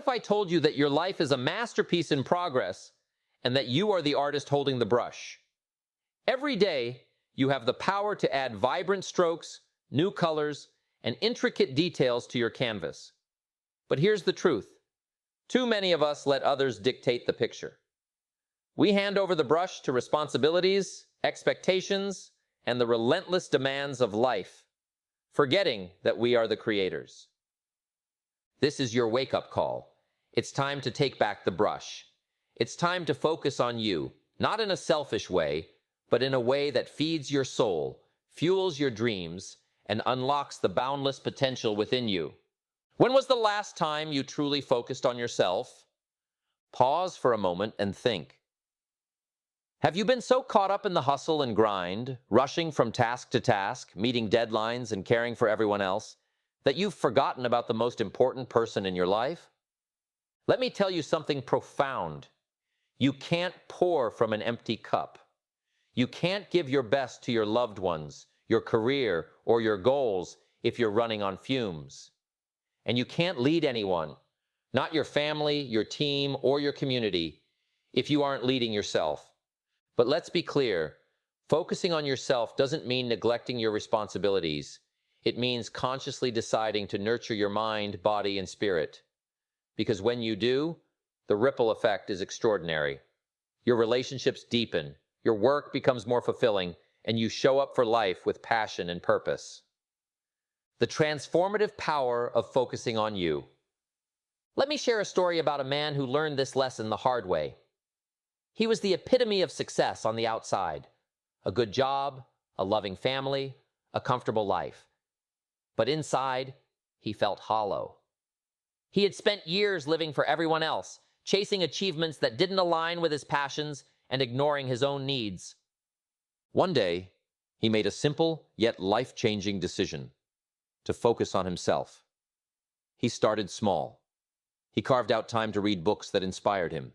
if I told you that your life is a masterpiece in progress and that you are the artist holding the brush? Every day, you have the power to add vibrant strokes, new colors, and intricate details to your canvas. But here's the truth. Too many of us let others dictate the picture. We hand over the brush to responsibilities, expectations, and the relentless demands of life, forgetting that we are the creators. This is your wake-up call. It's time to take back the brush. It's time to focus on you, not in a selfish way, but in a way that feeds your soul, fuels your dreams, and unlocks the boundless potential within you. When was the last time you truly focused on yourself? Pause for a moment and think. Have you been so caught up in the hustle and grind, rushing from task to task, meeting deadlines and caring for everyone else, that you've forgotten about the most important person in your life? Let me tell you something profound. You can't pour from an empty cup. You can't give your best to your loved ones, your career, or your goals if you're running on fumes. And you can't lead anyone, not your family, your team, or your community, if you aren't leading yourself. But let's be clear, focusing on yourself doesn't mean neglecting your responsibilities. It means consciously deciding to nurture your mind, body, and spirit. Because when you do, the ripple effect is extraordinary. Your relationships deepen, your work becomes more fulfilling, and you show up for life with passion and purpose. The transformative power of focusing on you. Let me share a story about a man who learned this lesson the hard way. He was the epitome of success on the outside. A good job, a loving family, a comfortable life. But inside, he felt hollow. He had spent years living for everyone else, chasing achievements that didn't align with his passions and ignoring his own needs. One day, he made a simple yet life-changing decision: to focus on himself. He started small. He carved out time to read books that inspired him.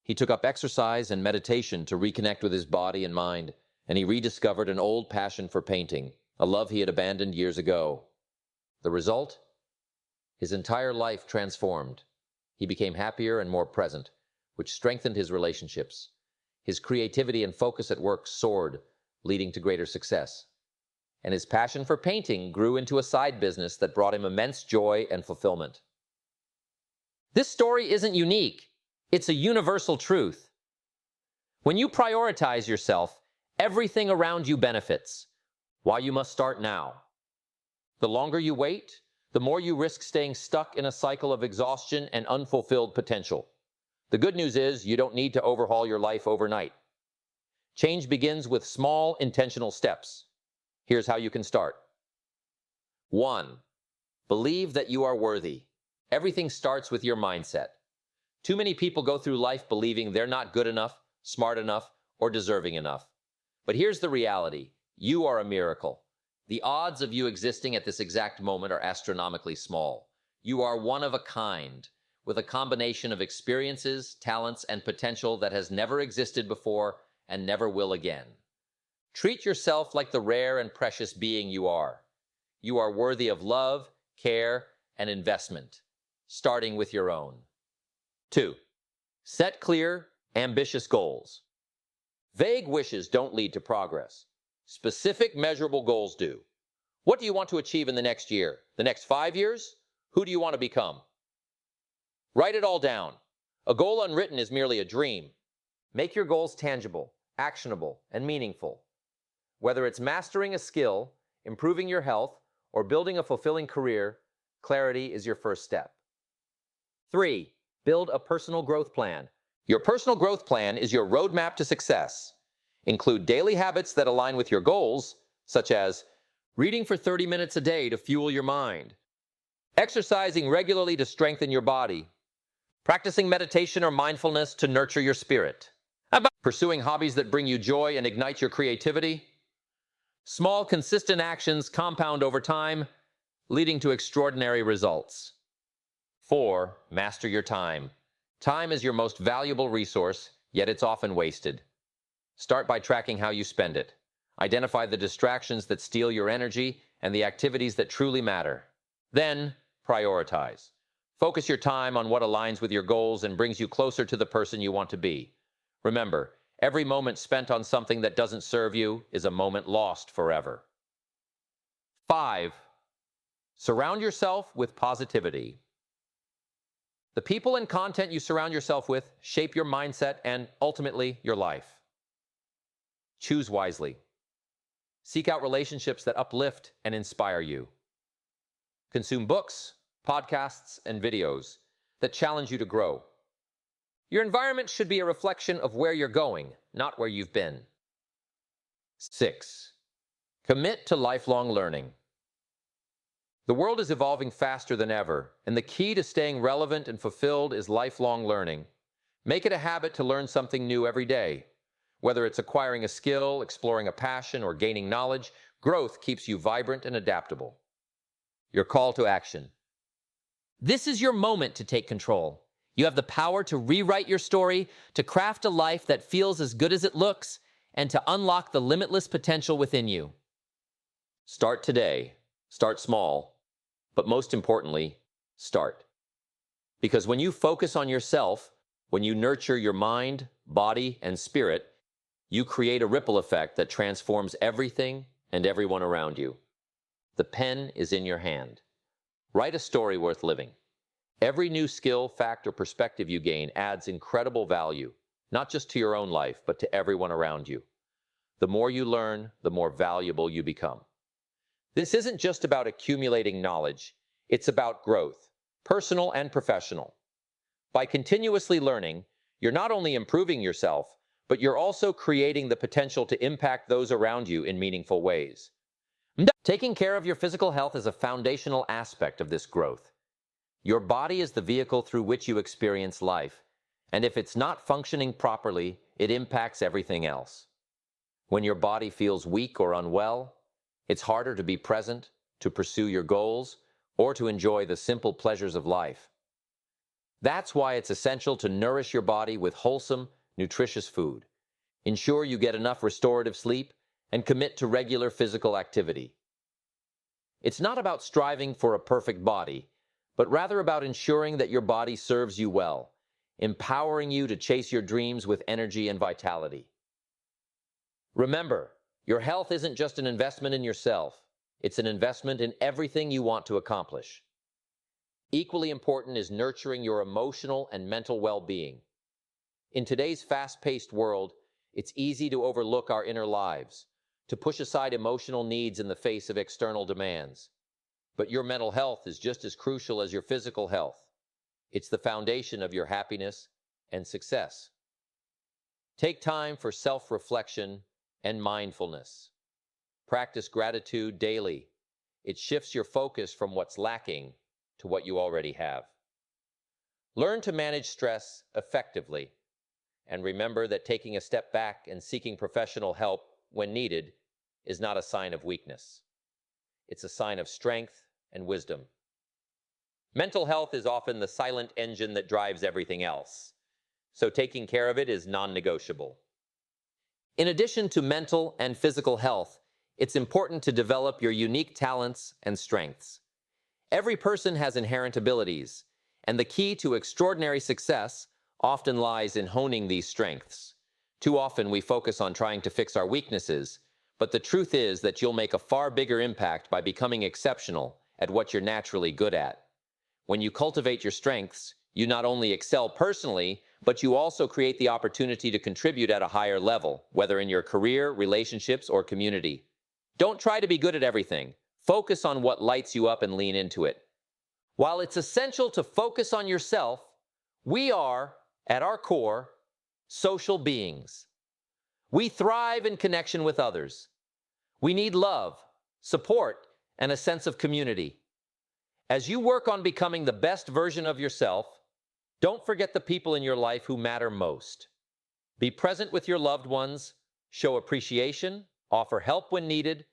He took up exercise and meditation to reconnect with his body and mind, and he rediscovered an old passion for painting, a love he had abandoned years ago. The result? His entire life transformed. He became happier and more present, which strengthened his relationships. His creativity and focus at work soared, leading to greater success. And his passion for painting grew into a side business that brought him immense joy and fulfillment. This story isn't unique. It's a universal truth. When you prioritize yourself, everything around you benefits. Why you must start now. The longer you wait, the more you risk staying stuck in a cycle of exhaustion and unfulfilled potential. The good news is you don't need to overhaul your life overnight. Change begins with small, intentional steps. Here's how you can start. 1. Believe that you are worthy. Everything starts with your mindset. Too many people go through life believing they're not good enough, smart enough, or deserving enough. But here's the reality. You are a miracle. The odds of you existing at this exact moment are astronomically small. You are one of a kind, with a combination of experiences, talents, and potential that has never existed before and never will again. Treat yourself like the rare and precious being you are. You are worthy of love, care, and investment, starting with your own. 2. Set clear, ambitious goals. Vague wishes don't lead to progress. Specific, measurable goals do. What do you want to achieve in the next year? The next 5 years? Who do you want to become? Write it all down. A goal unwritten is merely a dream. Make your goals tangible, actionable, and meaningful. Whether it's mastering a skill, improving your health, or building a fulfilling career, clarity is your first step. 3. Build a personal growth plan. Your personal growth plan is your roadmap to success. Include daily habits that align with your goals, such as reading for 30 minutes a day to fuel your mind, exercising regularly to strengthen your body, practicing meditation or mindfulness to nurture your spirit, pursuing hobbies that bring you joy and ignite your creativity. Small, consistent actions compound over time, leading to extraordinary results. 4. Master your time. Time is your most valuable resource, yet it's often wasted. Start by tracking how you spend it. Identify the distractions that steal your energy and the activities that truly matter. Then, prioritize. Focus your time on what aligns with your goals and brings you closer to the person you want to be. Remember, every moment spent on something that doesn't serve you is a moment lost forever. 5. Surround yourself with positivity. The people and content you surround yourself with shape your mindset and, ultimately, your life. Choose wisely. Seek out relationships that uplift and inspire you. Consume books, podcasts, and videos that challenge you to grow. Your environment should be a reflection of where you're going, not where you've been. 6. Commit to lifelong learning. The world is evolving faster than ever, and the key to staying relevant and fulfilled is lifelong learning. Make it a habit to learn something new every day. Whether it's acquiring a skill, exploring a passion, or gaining knowledge, growth keeps you vibrant and adaptable. Your call to action. This is your moment to take control. You have the power to rewrite your story, to craft a life that feels as good as it looks, and to unlock the limitless potential within you. Start today. Start small. But most importantly, start. Because when you focus on yourself, when you nurture your mind, body, and spirit, you create a ripple effect that transforms everything and everyone around you. The pen is in your hand. Write a story worth living. Every new skill, fact, or perspective you gain adds incredible value, not just to your own life, but to everyone around you. The more you learn, the more valuable you become. This isn't just about accumulating knowledge, it's about growth, personal and professional. By continuously learning, you're not only improving yourself, but you're also creating the potential to impact those around you in meaningful ways. Taking care of your physical health is a foundational aspect of this growth. Your body is the vehicle through which you experience life, and if it's not functioning properly, it impacts everything else. When your body feels weak or unwell, it's harder to be present, to pursue your goals, or to enjoy the simple pleasures of life. That's why it's essential to nourish your body with wholesome, nutritious food. Ensure you get enough restorative sleep and commit to regular physical activity. It's not about striving for a perfect body, but rather about ensuring that your body serves you well, empowering you to chase your dreams with energy and vitality. Remember, your health isn't just an investment in yourself, it's an investment in everything you want to accomplish. Equally important is nurturing your emotional and mental well-being. In today's fast-paced world, it's easy to overlook our inner lives, to push aside emotional needs in the face of external demands. But your mental health is just as crucial as your physical health. It's the foundation of your happiness and success. Take time for self-reflection and mindfulness. Practice gratitude daily. It shifts your focus from what's lacking to what you already have. Learn to manage stress effectively, and remember that taking a step back and seeking professional help when needed is not a sign of weakness. It's a sign of strength and wisdom. Mental health is often the silent engine that drives everything else, so taking care of it is non-negotiable. In addition to mental and physical health, it's important to develop your unique talents and strengths. Every person has inherent abilities, and the key to extraordinary success often lies in honing these strengths. Too often we focus on trying to fix our weaknesses, but the truth is that you'll make a far bigger impact by becoming exceptional at what you're naturally good at. When you cultivate your strengths, you not only excel personally, but you also create the opportunity to contribute at a higher level, whether in your career, relationships, or community. Don't try to be good at everything. Focus on what lights you up and lean into it. While it's essential to focus on yourself, we are, at our core, social beings. We thrive in connection with others. We need love, support, and a sense of community. As you work on becoming the best version of yourself, don't forget the people in your life who matter most. Be present with your loved ones, show appreciation, offer help when needed,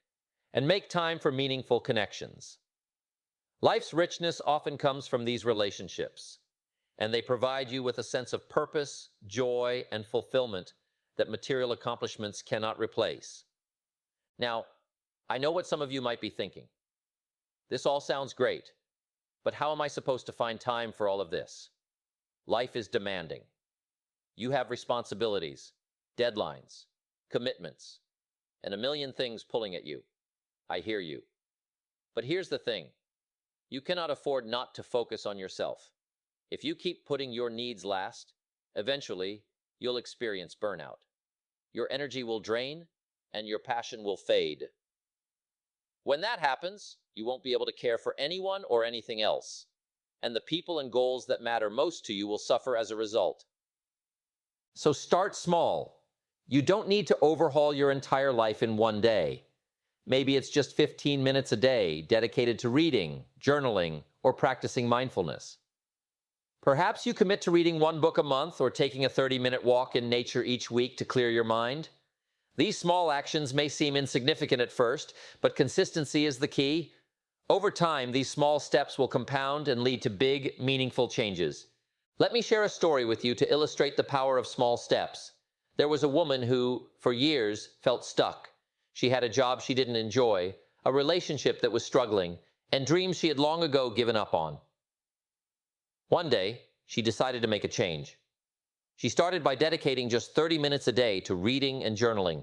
and make time for meaningful connections. Life's richness often comes from these relationships, and they provide you with a sense of purpose, joy, and fulfillment that material accomplishments cannot replace. Now, I know what some of you might be thinking. This all sounds great, But how am I supposed to find time for all of this? Life is demanding. You have responsibilities, deadlines, commitments, and a million things pulling at you. I hear you. But here's the thing. You cannot afford not to focus on yourself. If you keep putting your needs last, eventually you'll experience burnout. Your energy will drain and your passion will fade. When that happens, you won't be able to care for anyone or anything else, and the people and goals that matter most to you will suffer as a result. So start small. You don't need to overhaul your entire life in one day. Maybe it's just 15 minutes a day dedicated to reading, journaling, or practicing mindfulness. Perhaps you commit to reading one book a month or taking a 30-minute walk in nature each week to clear your mind. These small actions may seem insignificant at first, but consistency is the key. Over time, these small steps will compound and lead to big, meaningful changes. Let me share a story with you to illustrate the power of small steps. There was a woman who, for years, felt stuck. She had a job she didn't enjoy, a relationship that was struggling, and dreams she had long ago given up on. One day, she decided to make a change. She started by dedicating just 30 minutes a day to reading and journaling.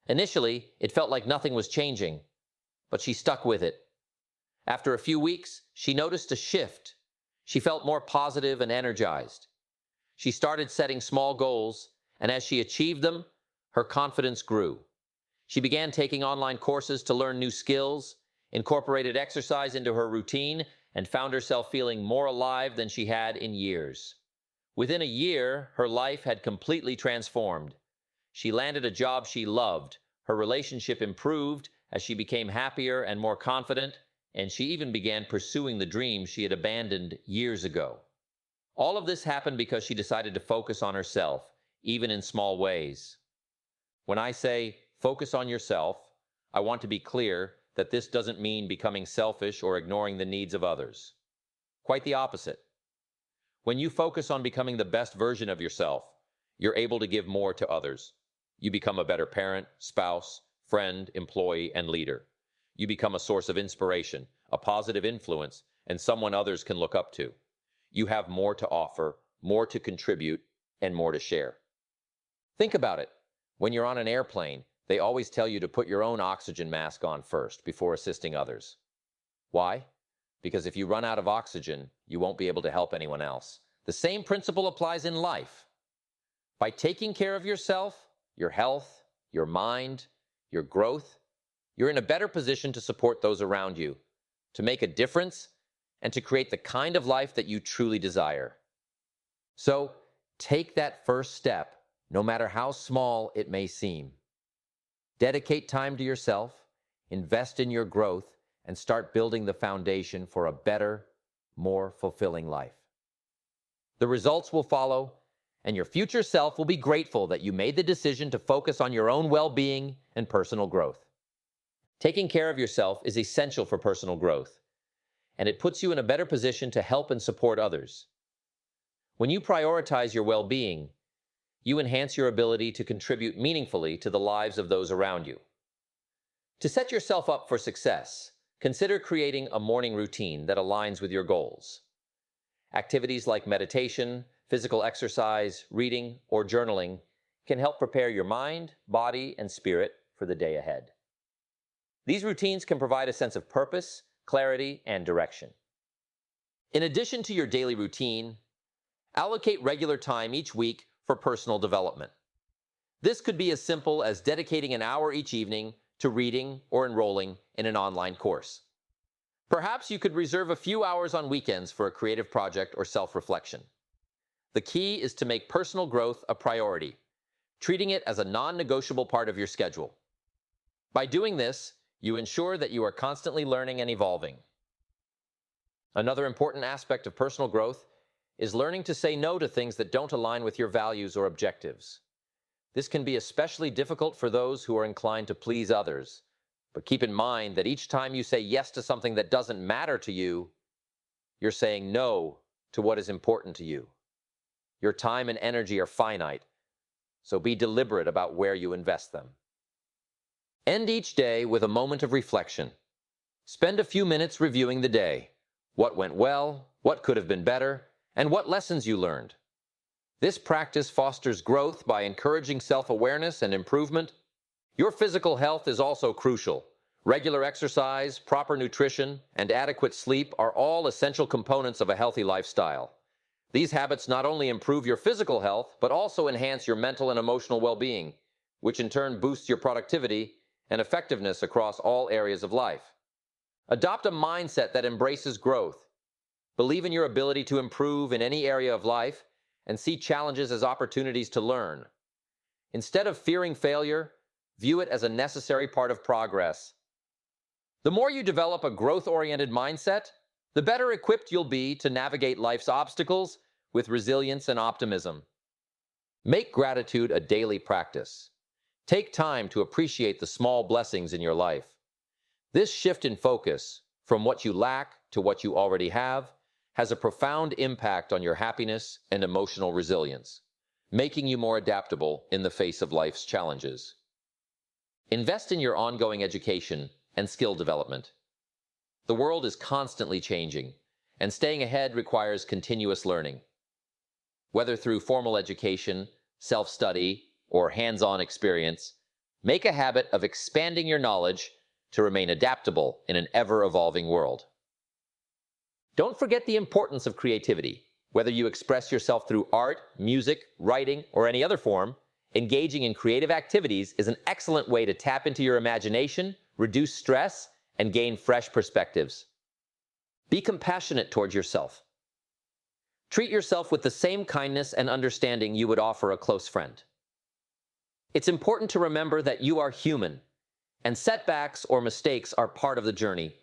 Initially, it felt like nothing was changing, but she stuck with it. After a few weeks, she noticed a shift. She felt more positive and energized. She started setting small goals, and as she achieved them, her confidence grew. She began taking online courses to learn new skills, incorporated exercise into her routine, and found herself feeling more alive than she had in years. Within a year, her life had completely transformed. She landed a job she loved, her relationship improved as she became happier and more confident, and she even began pursuing the dreams she had abandoned years ago. All of this happened because she decided to focus on herself, even in small ways. When I say focus on yourself, I want to be clear that this doesn't mean becoming selfish or ignoring the needs of others. Quite the opposite. When you focus on becoming the best version of yourself, you're able to give more to others. You become a better parent, spouse, friend, employee, and leader. You become a source of inspiration, a positive influence, and someone others can look up to. You have more to offer, more to contribute, and more to share. Think about it. When you're on an airplane, they always tell you to put your own oxygen mask on first before assisting others. Why? Because if you run out of oxygen, you won't be able to help anyone else. The same principle applies in life. By taking care of yourself, your health, your mind, your growth, you're in a better position to support those around you, to make a difference, and to create the kind of life that you truly desire. So, take that first step, no matter how small it may seem. Dedicate time to yourself, invest in your growth, and start building the foundation for a better, more fulfilling life. The results will follow, and your future self will be grateful that you made the decision to focus on your own well-being and personal growth. Taking care of yourself is essential for personal growth, and it puts you in a better position to help and support others. When you prioritize your well-being, you enhance your ability to contribute meaningfully to the lives of those around you. To set yourself up for success, consider creating a morning routine that aligns with your goals. Activities like meditation, physical exercise, reading, or journaling can help prepare your mind, body, and spirit for the day ahead. These routines can provide a sense of purpose, clarity, and direction. In addition to your daily routine, allocate regular time each week for personal development. This could be as simple as dedicating an hour each evening to reading or enrolling in an online course. Perhaps you could reserve a few hours on weekends for a creative project or self-reflection. The key is to make personal growth a priority, treating it as a non-negotiable part of your schedule. By doing this, you ensure that you are constantly learning and evolving. Another important aspect of personal growth is learning to say no to things that don't align with your values or objectives. This can be especially difficult for those who are inclined to please others, but keep in mind that each time you say yes to something that doesn't matter to you, you're saying no to what is important to you. Your time and energy are finite, so be deliberate about where you invest them. End each day with a moment of reflection. Spend a few minutes reviewing the day. what went well, what could have been better, and what lessons you learned. This practice fosters growth by encouraging self-awareness and improvement. Your physical health is also crucial. Regular exercise, proper nutrition, and adequate sleep are all essential components of a healthy lifestyle. These habits not only improve your physical health, but also enhance your mental and emotional well-being, which in turn boosts your productivity and effectiveness across all areas of life. Adopt a mindset that embraces growth. Believe in your ability to improve in any area of life and see challenges as opportunities to learn. Instead of fearing failure, view it as a necessary part of progress. The more you develop a growth-oriented mindset, the better equipped you'll be to navigate life's obstacles with resilience and optimism. Make gratitude a daily practice. Take time to appreciate the small blessings in your life. This shift in focus, from what you lack to what you already have, has a profound impact on your happiness and emotional resilience, making you more adaptable in the face of life's challenges. Invest in your ongoing education and skill development. The world is constantly changing, and staying ahead requires continuous learning. Whether through formal education, self-study, or hands-on experience, make a habit of expanding your knowledge to remain adaptable in an ever-evolving world. Don't forget the importance of creativity. Whether you express yourself through art, music, writing, or any other form, engaging in creative activities is an excellent way to tap into your imagination, reduce stress, and gain fresh perspectives. Be compassionate towards yourself. Treat yourself with the same kindness and understanding you would offer a close friend. It's important to remember that you are human, and setbacks or mistakes are part of the journey.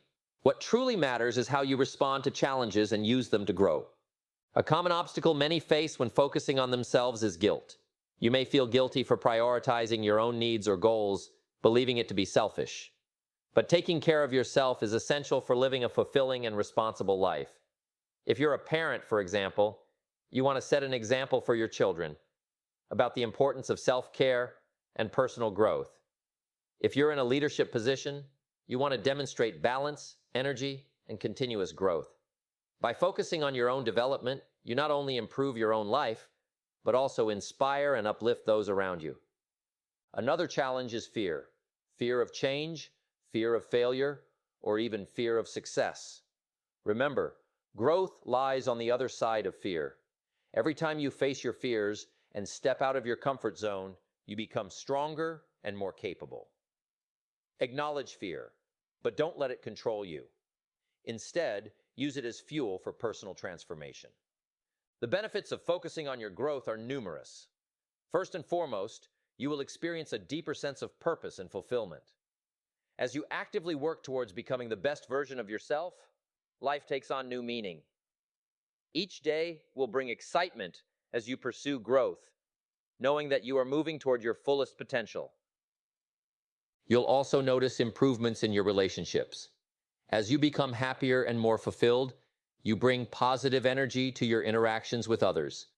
What truly matters is how you respond to challenges and use them to grow. A common obstacle many face when focusing on themselves is guilt. You may feel guilty for prioritizing your own needs or goals, believing it to be selfish. But taking care of yourself is essential for living a fulfilling and responsible life. If you're a parent, for example, you want to set an example for your children about the importance of self-care and personal growth. If you're in a leadership position, you want to demonstrate balance, energy, and continuous growth. By focusing on your own development, you not only improve your own life, but also inspire and uplift those around you. Another challenge is fear. Fear of change, fear of failure, or even fear of success. Remember, growth lies on the other side of fear. Every time you face your fears and step out of your comfort zone, you become stronger and more capable. Acknowledge fear, but don't let it control you. Instead, use it as fuel for personal transformation. The benefits of focusing on your growth are numerous. First and foremost, you will experience a deeper sense of purpose and fulfillment. As you actively work towards becoming the best version of yourself, life takes on new meaning. Each day will bring excitement as you pursue growth, knowing that you are moving toward your fullest potential. You'll also notice improvements in your relationships. As you become happier and more fulfilled, you bring positive energy to your interactions with others.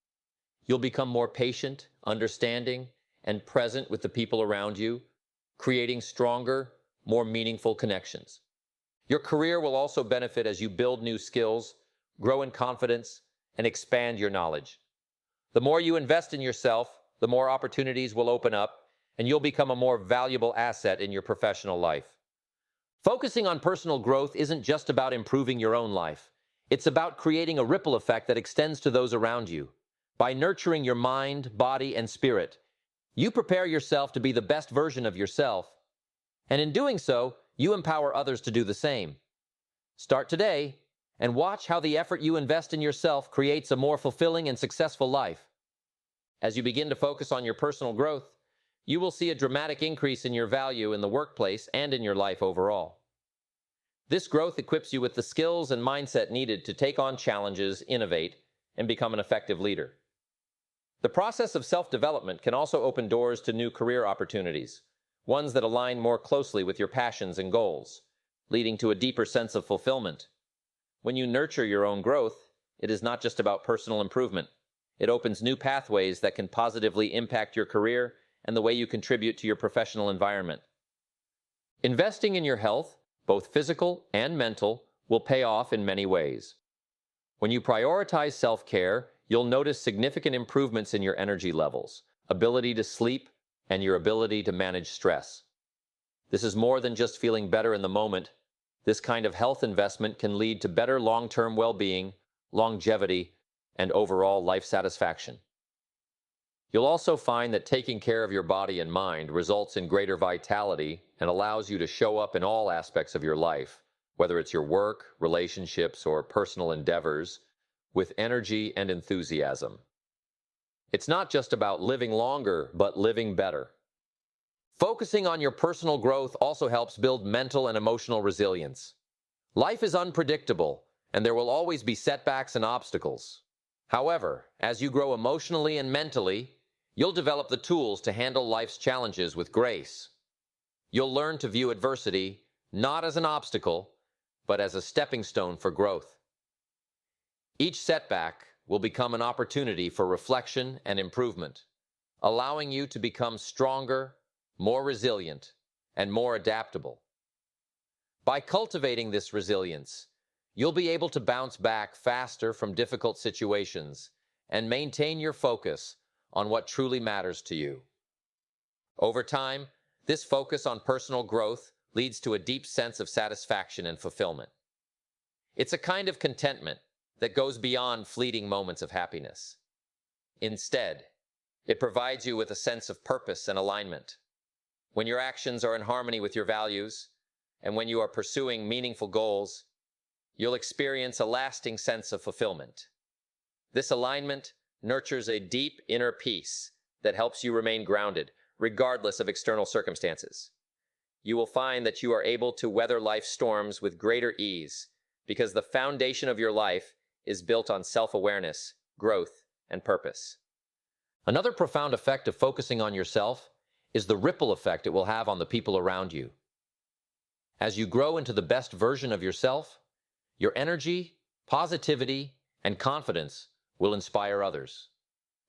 You'll become more patient, understanding, and present with the people around you, creating stronger, more meaningful connections. Your career will also benefit as you build new skills, grow in confidence, and expand your knowledge. The more you invest in yourself, the more opportunities will open up, and you'll become a more valuable asset in your professional life. Focusing on personal growth isn't just about improving your own life. It's about creating a ripple effect that extends to those around you. By nurturing your mind, body, and spirit, you prepare yourself to be the best version of yourself, and in doing so, you empower others to do the same. Start today and watch how the effort you invest in yourself creates a more fulfilling and successful life. As you begin to focus on your personal growth, you will see a dramatic increase in your value in the workplace and in your life overall. This growth equips you with the skills and mindset needed to take on challenges, innovate, and become an effective leader. The process of self-development can also open doors to new career opportunities, ones that align more closely with your passions and goals, leading to a deeper sense of fulfillment. When you nurture your own growth, it is not just about personal improvement. It opens new pathways that can positively impact your career and the way you contribute to your professional environment. Investing in your health, both physical and mental, will pay off in many ways. When you prioritize self-care, you'll notice significant improvements in your energy levels, ability to sleep, and your ability to manage stress. This is more than just feeling better in the moment. This kind of health investment can lead to better long-term well-being, longevity, and overall life satisfaction. You'll also find that taking care of your body and mind results in greater vitality and allows you to show up in all aspects of your life, whether it's your work, relationships, or personal endeavors, with energy and enthusiasm. It's not just about living longer, but living better. Focusing on your personal growth also helps build mental and emotional resilience. Life is unpredictable, and there will always be setbacks and obstacles. However, as you grow emotionally and mentally, you'll develop the tools to handle life's challenges with grace. You'll learn to view adversity not as an obstacle, but as a stepping stone for growth. Each setback will become an opportunity for reflection and improvement, allowing you to become stronger, more resilient, and more adaptable. By cultivating this resilience, you'll be able to bounce back faster from difficult situations and maintain your focus on what truly matters to you. Over time, this focus on personal growth leads to a deep sense of satisfaction and fulfillment. It's a kind of contentment that goes beyond fleeting moments of happiness. Instead, it provides you with a sense of purpose and alignment. When your actions are in harmony with your values, and when you are pursuing meaningful goals, you'll experience a lasting sense of fulfillment. This alignment nurtures a deep inner peace that helps you remain grounded, regardless of external circumstances. You will find that you are able to weather life's storms with greater ease because the foundation of your life is built on self-awareness, growth, and purpose. Another profound effect of focusing on yourself is the ripple effect it will have on the people around you. As you grow into the best version of yourself, your energy, positivity, and confidence will inspire others.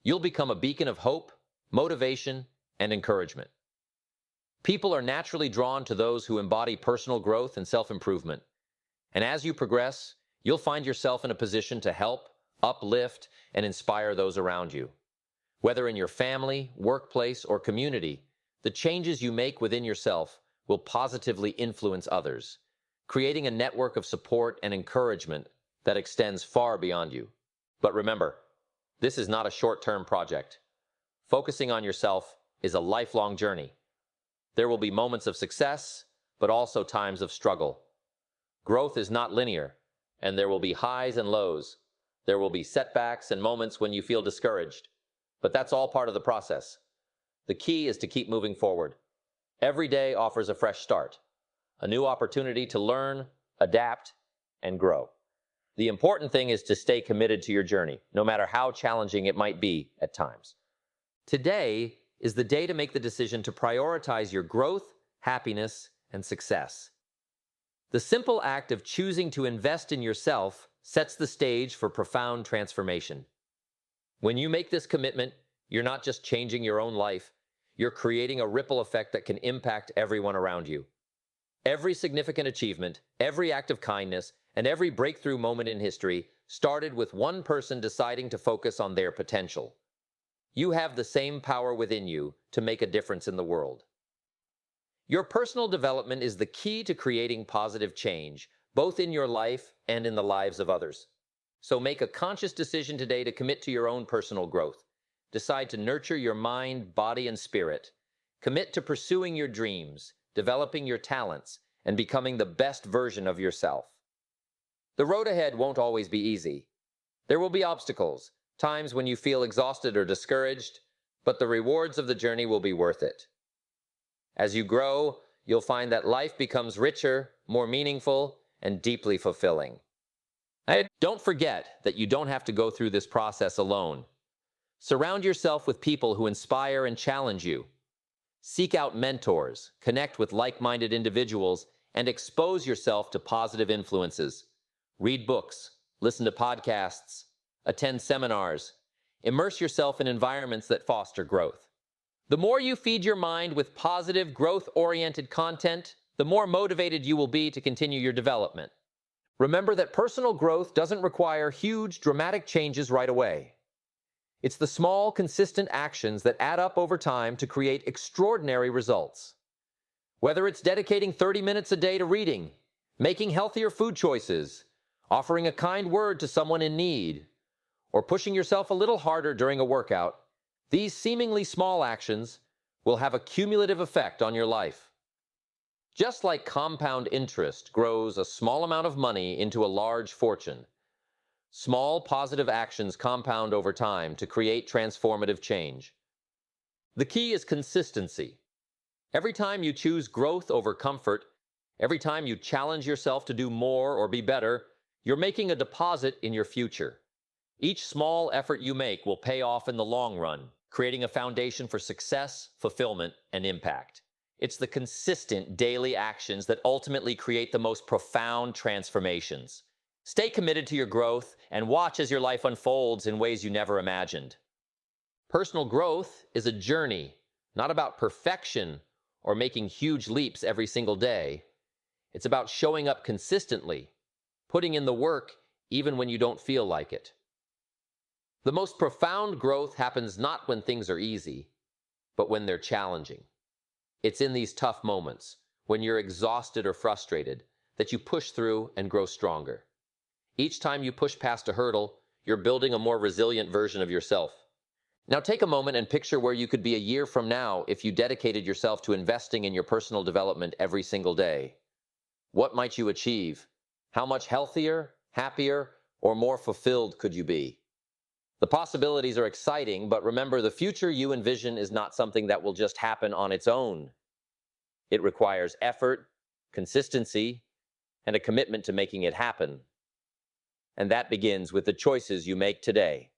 You'll become a beacon of hope, motivation, and encouragement. People are naturally drawn to those who embody personal growth and self-improvement. And as you progress, you'll find yourself in a position to help, uplift, and inspire those around you. Whether in your family, workplace, or community, the changes you make within yourself will positively influence others, creating a network of support and encouragement that extends far beyond you. But remember, this is not a short-term project. Focusing on yourself is a lifelong journey. There will be moments of success, but also times of struggle. Growth is not linear, and there will be highs and lows. There will be setbacks and moments when you feel discouraged, but that's all part of the process. The key is to keep moving forward. Every day offers a fresh start, a new opportunity to learn, adapt, and grow. The important thing is to stay committed to your journey, no matter how challenging it might be at times. Today is the day to make the decision to prioritize your growth, happiness, and success. The simple act of choosing to invest in yourself sets the stage for profound transformation. When you make this commitment, you're not just changing your own life, you're creating a ripple effect that can impact everyone around you. Every significant achievement, every act of kindness, and every breakthrough moment in history started with one person deciding to focus on their potential. You have the same power within you to make a difference in the world. Your personal development is the key to creating positive change, both in your life and in the lives of others. So make a conscious decision today to commit to your own personal growth. Decide to nurture your mind, body, and spirit. Commit to pursuing your dreams, developing your talents, and becoming the best version of yourself. The road ahead won't always be easy. There will be obstacles, times when you feel exhausted or discouraged, but the rewards of the journey will be worth it. As you grow, you'll find that life becomes richer, more meaningful, and deeply fulfilling. Don't forget that you don't have to go through this process alone. Surround yourself with people who inspire and challenge you. Seek out mentors, connect with like-minded individuals, and expose yourself to positive influences. Read books, listen to podcasts, attend seminars, immerse yourself in environments that foster growth. The more you feed your mind with positive, growth-oriented content, the more motivated you will be to continue your development. Remember that personal growth doesn't require huge, dramatic changes right away. It's the small, consistent actions that add up over time to create extraordinary results. Whether it's dedicating 30 minutes a day to reading, making healthier food choices, offering a kind word to someone in need, or pushing yourself a little harder during a workout, these seemingly small actions will have a cumulative effect on your life. Just like compound interest grows a small amount of money into a large fortune, small positive actions compound over time to create transformative change. The key is consistency. Every time you choose growth over comfort, every time you challenge yourself to do more or be better, you're making a deposit in your future. Each small effort you make will pay off in the long run, creating a foundation for success, fulfillment, and impact. It's the consistent daily actions that ultimately create the most profound transformations. Stay committed to your growth and watch as your life unfolds in ways you never imagined. Personal growth is a journey, not about perfection or making huge leaps every single day. It's about showing up consistently, putting in the work even when you don't feel like it. The most profound growth happens not when things are easy, but when they're challenging. It's in these tough moments, when you're exhausted or frustrated, that you push through and grow stronger. Each time you push past a hurdle, you're building a more resilient version of yourself. Now take a moment and picture where you could be a year from now if you dedicated yourself to investing in your personal development every single day. What might you achieve? How much healthier, happier, or more fulfilled could you be? The possibilities are exciting, but remember, the future you envision is not something that will just happen on its own. It requires effort, consistency, and a commitment to making it happen. And that begins with the choices you make today.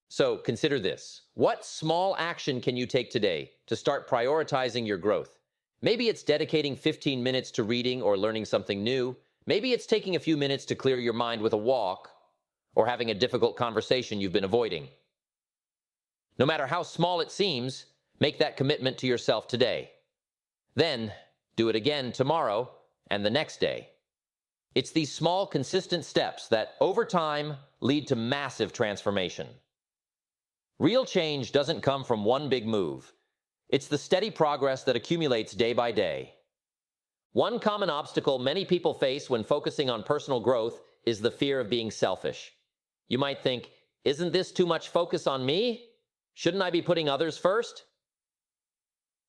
So consider this. What small action can you take today to start prioritizing your growth? Maybe it's dedicating 15 minutes to reading or learning something new. Maybe it's taking a few minutes to clear your mind with a walk, or having a difficult conversation you've been avoiding. No matter how small it seems, make that commitment to yourself today. Then, do it again tomorrow and the next day. It's these small, consistent steps that, over time, lead to massive transformation. Real change doesn't come from one big move. It's the steady progress that accumulates day by day. One common obstacle many people face when focusing on personal growth is the fear of being selfish. You might think, isn't this too much focus on me? Shouldn't I be putting others first?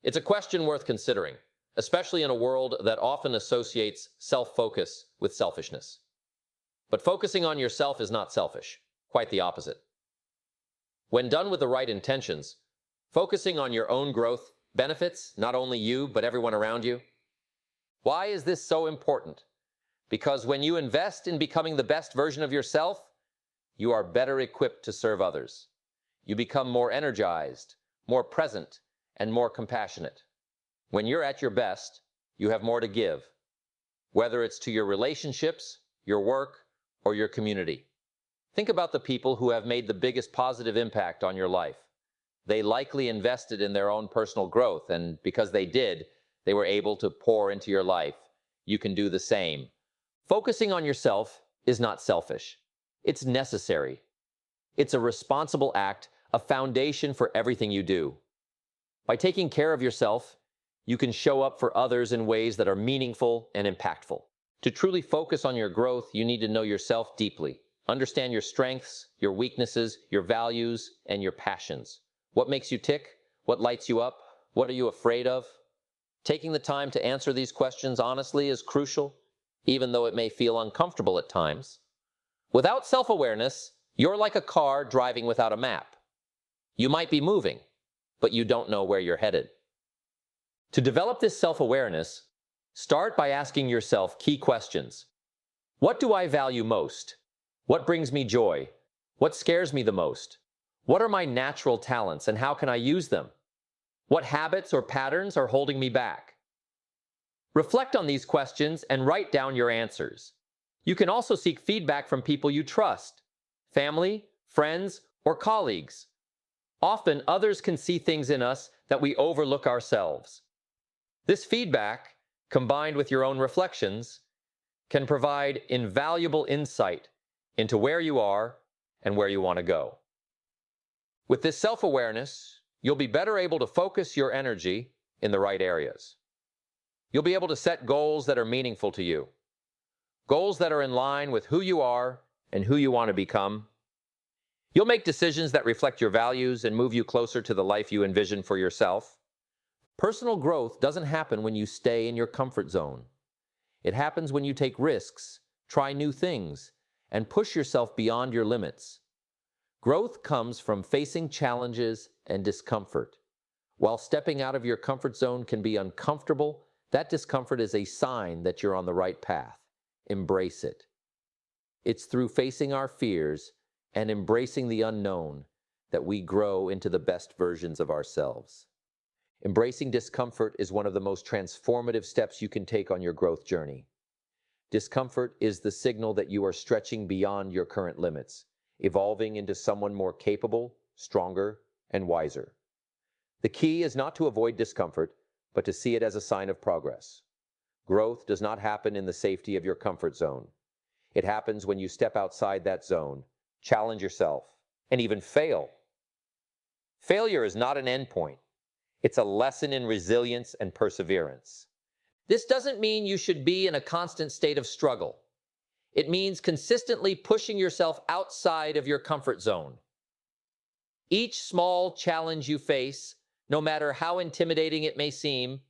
It's a question worth considering, especially in a world that often associates self-focus with selfishness. But focusing on yourself is not selfish, quite the opposite. When done with the right intentions, focusing on your own growth benefits not only you, but everyone around you. Why is this so important? Because when you invest in becoming the best version of yourself, you are better equipped to serve others. You become more energized, more present, and more compassionate. When you're at your best, you have more to give, whether it's to your relationships, your work, or your community. Think about the people who have made the biggest positive impact on your life. They likely invested in their own personal growth, and because they did, they were able to pour into your life. You can do the same. Focusing on yourself is not selfish. It's necessary. It's a responsible act, a foundation for everything you do. By taking care of yourself, you can show up for others in ways that are meaningful and impactful. To truly focus on your growth, you need to know yourself deeply. Understand your strengths, your weaknesses, your values, and your passions. What makes you tick? What lights you up? What are you afraid of? Taking the time to answer these questions honestly is crucial, even though it may feel uncomfortable at times. Without self-awareness, you're like a car driving without a map. You might be moving, but you don't know where you're headed. To develop this self-awareness, start by asking yourself key questions. What do I value most? What brings me joy? What scares me the most? What are my natural talents and how can I use them? What habits or patterns are holding me back? Reflect on these questions and write down your answers. You can also seek feedback from people you trust, family, friends, or colleagues. Often, others can see things in us that we overlook ourselves. This feedback, combined with your own reflections, can provide invaluable insight into where you are and where you want to go. With this self-awareness, you'll be better able to focus your energy in the right areas. You'll be able to set goals that are meaningful to you, goals that are in line with who you are and who you want to become. You'll make decisions that reflect your values and move you closer to the life you envision for yourself. Personal growth doesn't happen when you stay in your comfort zone. It happens when you take risks, try new things, and push yourself beyond your limits. Growth comes from facing challenges and discomfort. While stepping out of your comfort zone can be uncomfortable, that discomfort is a sign that you're on the right path. Embrace it. It's through facing our fears and embracing the unknown that we grow into the best versions of ourselves. Embracing discomfort is one of the most transformative steps you can take on your growth journey. Discomfort is the signal that you are stretching beyond your current limits, evolving into someone more capable, stronger, and wiser. The key is not to avoid discomfort, but to see it as a sign of progress. Growth does not happen in the safety of your comfort zone. It happens when you step outside that zone, challenge yourself, and even fail. Failure is not an endpoint. It's a lesson in resilience and perseverance. This doesn't mean you should be in a constant state of struggle. It means consistently pushing yourself outside of your comfort zone. Each small challenge you face, no matter how intimidating it may seem,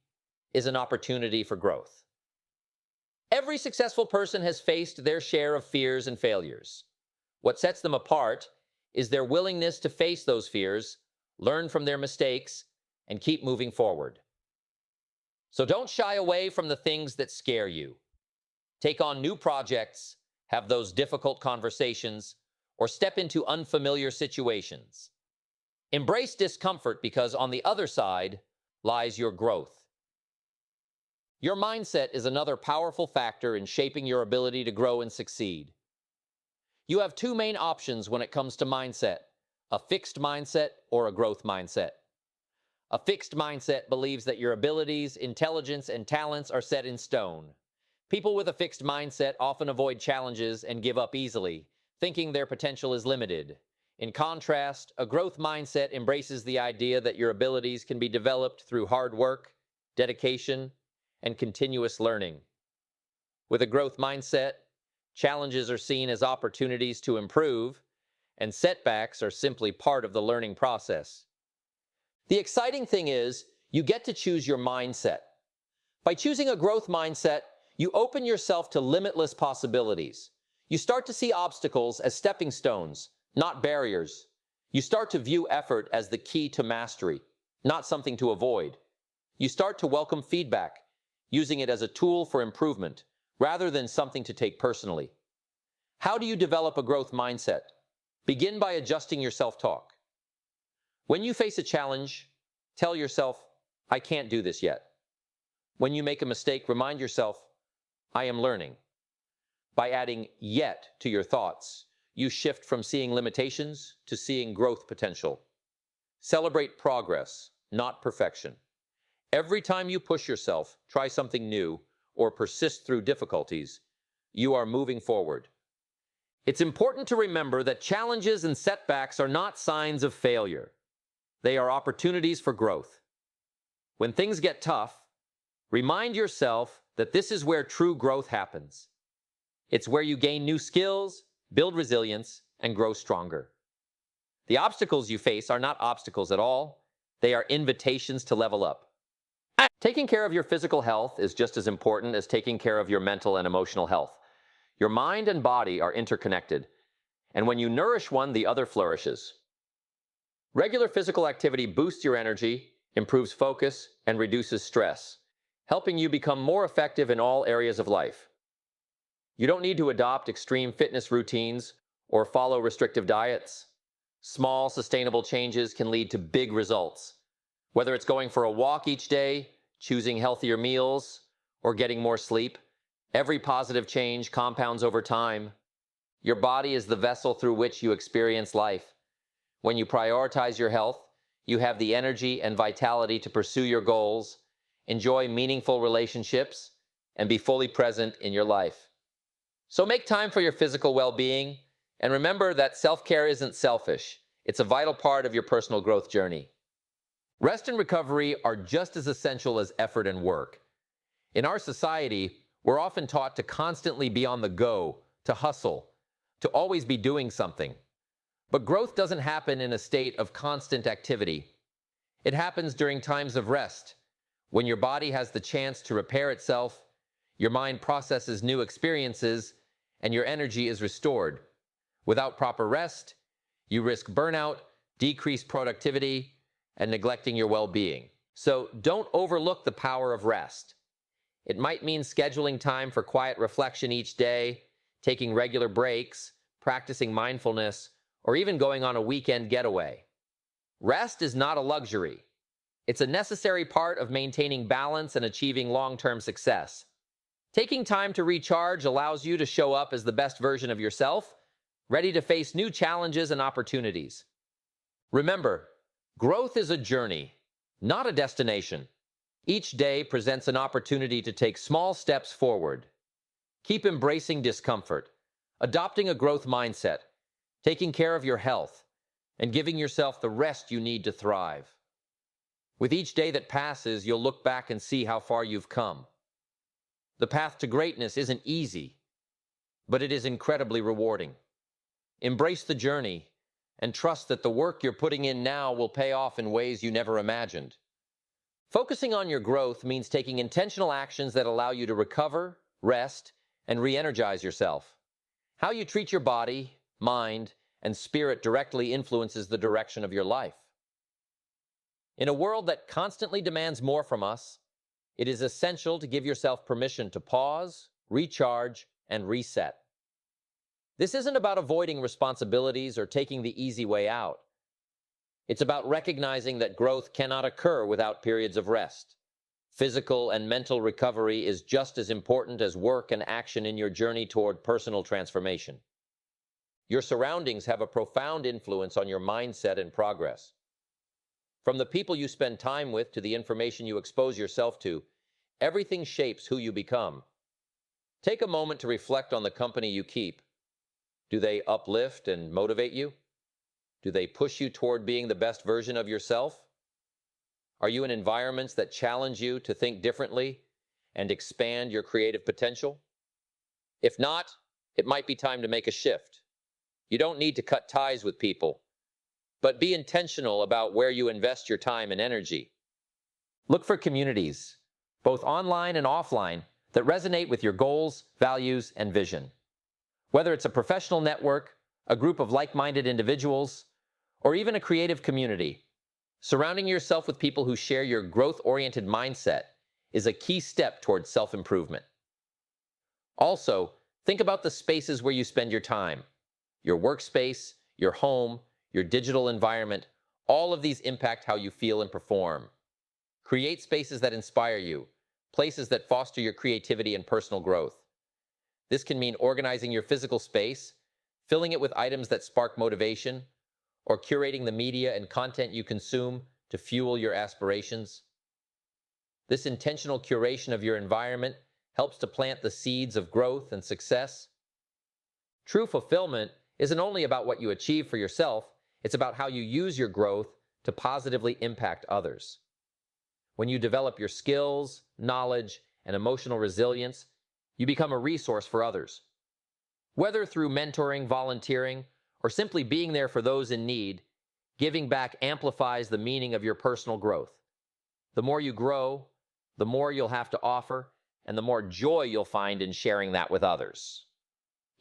is an opportunity for growth. Every successful person has faced their share of fears and failures. What sets them apart is their willingness to face those fears, learn from their mistakes, and keep moving forward. So don't shy away from the things that scare you. Take on new projects, have those difficult conversations, or step into unfamiliar situations. Embrace discomfort because on the other side lies your growth. Your mindset is another powerful factor in shaping your ability to grow and succeed. You have two main options when it comes to mindset: a fixed mindset or a growth mindset. A fixed mindset believes that your abilities, intelligence, and talents are set in stone. People with a fixed mindset often avoid challenges and give up easily, thinking their potential is limited. In contrast, a growth mindset embraces the idea that your abilities can be developed through hard work, dedication, and continuous learning. With a growth mindset, challenges are seen as opportunities to improve, and setbacks are simply part of the learning process. The exciting thing is, you get to choose your mindset. By choosing a growth mindset, you open yourself to limitless possibilities. You start to see obstacles as stepping stones, not barriers. You start to view effort as the key to mastery, not something to avoid. You start to welcome feedback, using it as a tool for improvement, rather than something to take personally. How do you develop a growth mindset? Begin by adjusting your self-talk. When you face a challenge, tell yourself, "I can't do this yet." When you make a mistake, remind yourself, "I am learning." By adding "yet" to your thoughts, you shift from seeing limitations to seeing growth potential. Celebrate progress, not perfection. Every time you push yourself, try something new, or persist through difficulties, you are moving forward. It's important to remember that challenges and setbacks are not signs of failure. They are opportunities for growth. When things get tough, remind yourself that this is where true growth happens. It's where you gain new skills, build resilience, and grow stronger. The obstacles you face are not obstacles at all. They are invitations to level up. Taking care of your physical health is just as important as taking care of your mental and emotional health. Your mind and body are interconnected, and when you nourish one, the other flourishes. Regular physical activity boosts your energy, improves focus, and reduces stress, helping you become more effective in all areas of life. You don't need to adopt extreme fitness routines or follow restrictive diets. Small, sustainable changes can lead to big results. Whether it's going for a walk each day, choosing healthier meals, or getting more sleep, every positive change compounds over time. Your body is the vessel through which you experience life. When you prioritize your health, you have the energy and vitality to pursue your goals, enjoy meaningful relationships, and be fully present in your life. So make time for your physical well-being, and remember that self-care isn't selfish. It's a vital part of your personal growth journey. Rest and recovery are just as essential as effort and work. In our society, we're often taught to constantly be on the go, to hustle, to always be doing something. But growth doesn't happen in a state of constant activity. It happens during times of rest, when your body has the chance to repair itself, your mind processes new experiences, and your energy is restored. Without proper rest, you risk burnout, decreased productivity, and neglecting your well-being. So don't overlook the power of rest. It might mean scheduling time for quiet reflection each day, taking regular breaks, practicing mindfulness, or even going on a weekend getaway. Rest is not a luxury. It's a necessary part of maintaining balance and achieving long-term success. Taking time to recharge allows you to show up as the best version of yourself, ready to face new challenges and opportunities. Remember, growth is a journey, not a destination. Each day presents an opportunity to take small steps forward. Keep embracing discomfort, adopting a growth mindset, taking care of your health, and giving yourself the rest you need to thrive. With each day that passes, you'll look back and see how far you've come. The path to greatness isn't easy, but it is incredibly rewarding. Embrace the journey and trust that the work you're putting in now will pay off in ways you never imagined. Focusing on your growth means taking intentional actions that allow you to recover, rest, and re-energize yourself. How you treat your body, mind, and spirit directly influences the direction of your life. In a world that constantly demands more from us, it is essential to give yourself permission to pause, recharge, and reset. This isn't about avoiding responsibilities or taking the easy way out. It's about recognizing that growth cannot occur without periods of rest. Physical and mental recovery is just as important as work and action in your journey toward personal transformation. Your surroundings have a profound influence on your mindset and progress. From the people you spend time with to the information you expose yourself to, everything shapes who you become. Take a moment to reflect on the company you keep. Do they uplift and motivate you? Do they push you toward being the best version of yourself? Are you in environments that challenge you to think differently and expand your creative potential? If not, it might be time to make a shift. You don't need to cut ties with people, but be intentional about where you invest your time and energy. Look for communities, both online and offline, that resonate with your goals, values, and vision. Whether it's a professional network, a group of like-minded individuals, or even a creative community, surrounding yourself with people who share your growth-oriented mindset is a key step towards self-improvement. Also, think about the spaces where you spend your time. Your workspace, your home, your digital environment, all of these impact how you feel and perform. Create spaces that inspire you, places that foster your creativity and personal growth. This can mean organizing your physical space, filling it with items that spark motivation, or curating the media and content you consume to fuel your aspirations. This intentional curation of your environment helps to plant the seeds of growth and success. True fulfillment isn't only about what you achieve for yourself, it's about how you use your growth to positively impact others. When you develop your skills, knowledge, and emotional resilience, you become a resource for others. Whether through mentoring, volunteering, or simply being there for those in need, giving back amplifies the meaning of your personal growth. The more you grow, the more you'll have to offer, and the more joy you'll find in sharing that with others.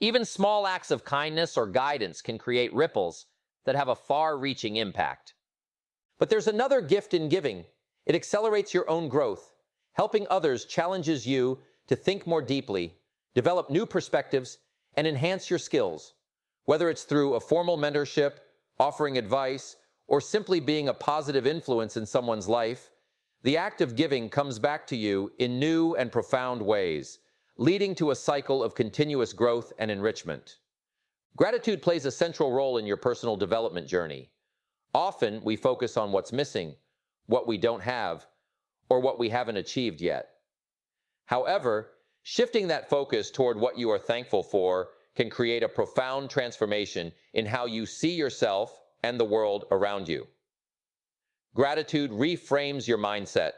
Even small acts of kindness or guidance can create ripples that have a far-reaching impact. But there's another gift in giving. It accelerates your own growth. Helping others challenges you to think more deeply, develop new perspectives, and enhance your skills. Whether it's through a formal mentorship, offering advice, or simply being a positive influence in someone's life, the act of giving comes back to you in new and profound ways, leading to a cycle of continuous growth and enrichment. Gratitude plays a central role in your personal development journey. Often, we focus on what's missing, what we don't have, or what we haven't achieved yet. However, Shifting that focus toward what you are thankful for can create a profound transformation in how you see yourself and the world around you. Gratitude reframes your mindset,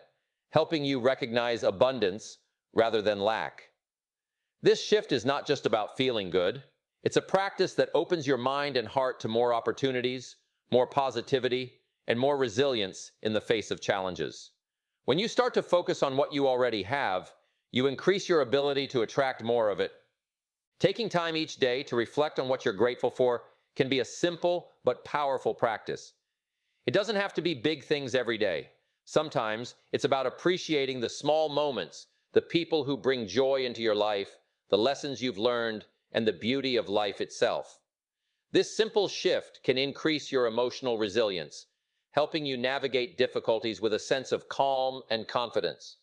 helping you recognize abundance rather than lack. This shift is not just about feeling good. It's a practice that opens your mind and heart to more opportunities, more positivity, and more resilience in the face of challenges. When you start to focus on what you already have, you increase your ability to attract more of it. Taking time each day to reflect on what you're grateful for can be a simple but powerful practice. It doesn't have to be big things every day. Sometimes it's about appreciating the small moments, the people who bring joy into your life, the lessons you've learned, and the beauty of life itself. This simple shift can increase your emotional resilience, helping you navigate difficulties with a sense of calm and confidence.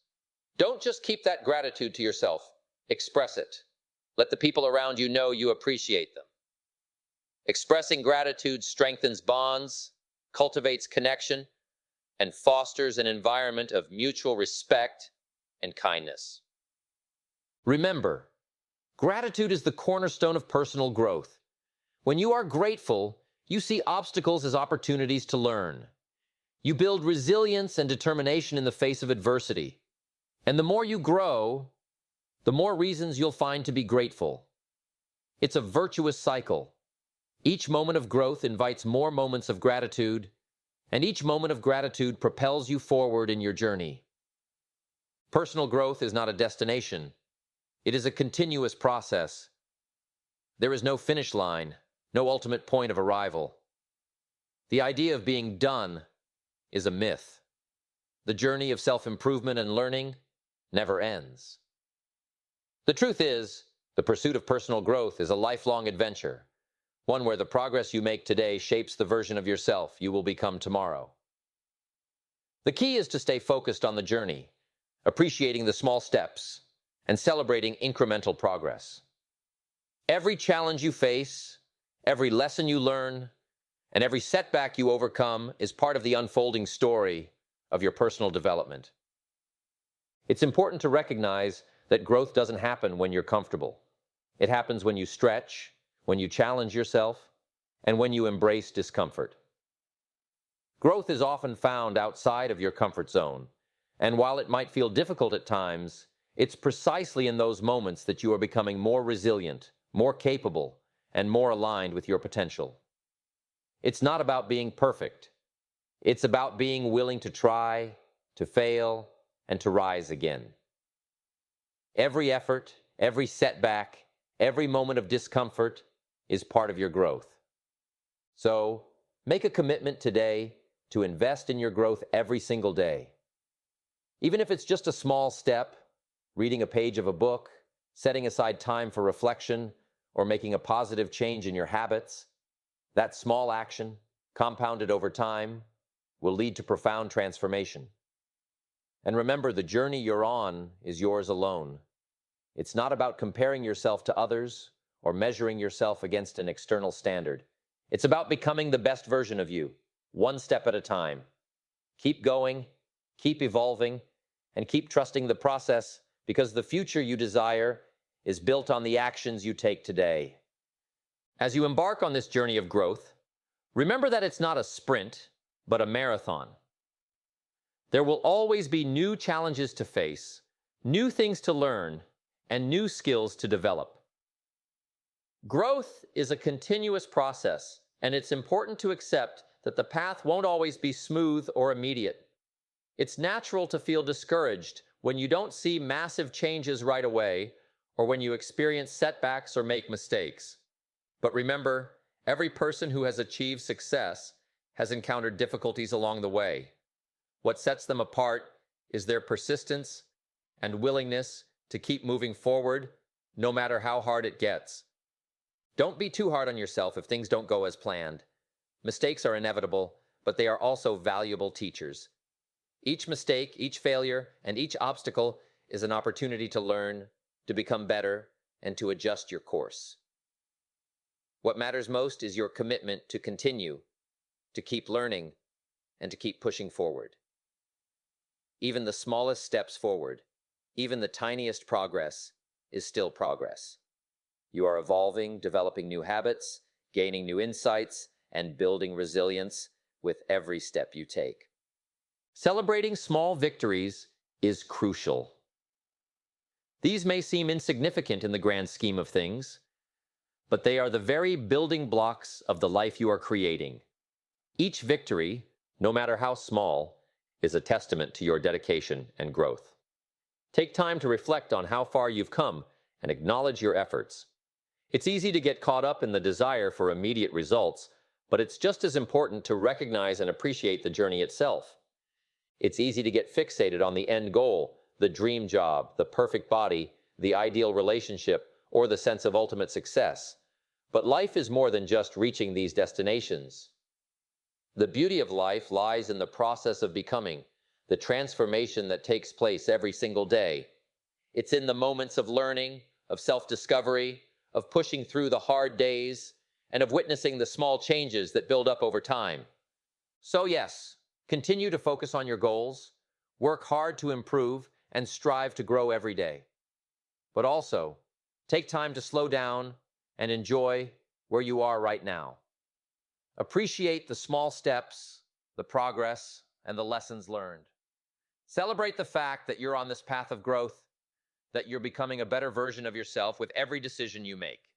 Don't just keep that gratitude to yourself. Express it. Let the people around you know you appreciate them. Expressing gratitude strengthens bonds, cultivates connection, and fosters an environment of mutual respect and kindness. Remember, gratitude is the cornerstone of personal growth. When you are grateful, you see obstacles as opportunities to learn. You build resilience and determination in the face of adversity. And the more you grow, the more reasons you'll find to be grateful. It's a virtuous cycle. Each moment of growth invites more moments of gratitude, and each moment of gratitude propels you forward in your journey. Personal growth is not a destination. It is a continuous process. There is no finish line, no ultimate point of arrival. The idea of being done is a myth. The journey of self-improvement and learning never ends. The truth is, the pursuit of personal growth is a lifelong adventure, one where the progress you make today shapes the version of yourself you will become tomorrow. The key is to stay focused on the journey, appreciating the small steps, and celebrating incremental progress. Every challenge you face, every lesson you learn, and every setback you overcome is part of the unfolding story of your personal development. It's important to recognize that growth doesn't happen when you're comfortable. It happens when you stretch, when you challenge yourself, and when you embrace discomfort. Growth is often found outside of your comfort zone, and while it might feel difficult at times, it's precisely in those moments that you are becoming more resilient, more capable, and more aligned with your potential. It's not about being perfect. It's about being willing to try, to fail, and to rise again. Every effort, every setback, every moment of discomfort is part of your growth. So, make a commitment today to invest in your growth every single day. Even if it's just a small step, reading a page of a book, setting aside time for reflection, or making a positive change in your habits, that small action, compounded over time, will lead to profound transformation. And remember, the journey you're on is yours alone. It's not about comparing yourself to others or measuring yourself against an external standard. It's about becoming the best version of you, one step at a time. Keep going, keep evolving, and keep trusting the process, because the future you desire is built on the actions you take today. As you embark on this journey of growth, remember that it's not a sprint, but a marathon. There will always be new challenges to face, new things to learn, and new skills to develop. Growth is a continuous process, and it's important to accept that the path won't always be smooth or immediate. It's natural to feel discouraged when you don't see massive changes right away, or when you experience setbacks or make mistakes. But remember, every person who has achieved success has encountered difficulties along the way. What sets them apart is their persistence and willingness to keep moving forward, no matter how hard it gets. Don't be too hard on yourself if things don't go as planned. Mistakes are inevitable, but they are also valuable teachers. Each mistake, each failure, and each obstacle is an opportunity to learn, to become better, and to adjust your course. What matters most is your commitment to continue, to keep learning, and to keep pushing forward. Even the smallest steps forward, even the tiniest progress, is still progress. You are evolving, developing new habits, gaining new insights, and building resilience with every step you take. Celebrating small victories is crucial. These may seem insignificant in the grand scheme of things, but they are the very building blocks of the life you are creating. Each victory, no matter how small, is a testament to your dedication and growth. Take time to reflect on how far you've come and acknowledge your efforts. It's easy to get caught up in the desire for immediate results, but it's just as important to recognize and appreciate the journey itself. It's easy to get fixated on the end goal, the dream job, the perfect body, the ideal relationship, or the sense of ultimate success. But life is more than just reaching these destinations. The beauty of life lies in the process of becoming, the transformation that takes place every single day. It's in the moments of learning, of self-discovery, of pushing through the hard days, and of witnessing the small changes that build up over time. So yes, continue to focus on your goals, work hard to improve, and strive to grow every day. But also, take time to slow down and enjoy where you are right now. Appreciate the small steps, the progress, and the lessons learned. Celebrate the fact that you're on this path of growth, that you're becoming a better version of yourself with every decision you make.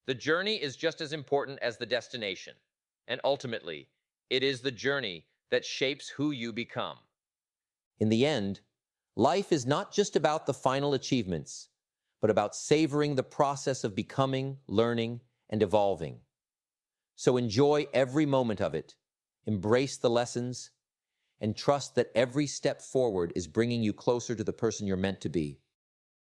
The journey is just as important as the destination, and ultimately, it is the journey that shapes who you become. In the end, life is not just about the final achievements, but about savoring the process of becoming, learning, and evolving. So enjoy every moment of it, embrace the lessons, and trust that every step forward is bringing you closer to the person you're meant to be.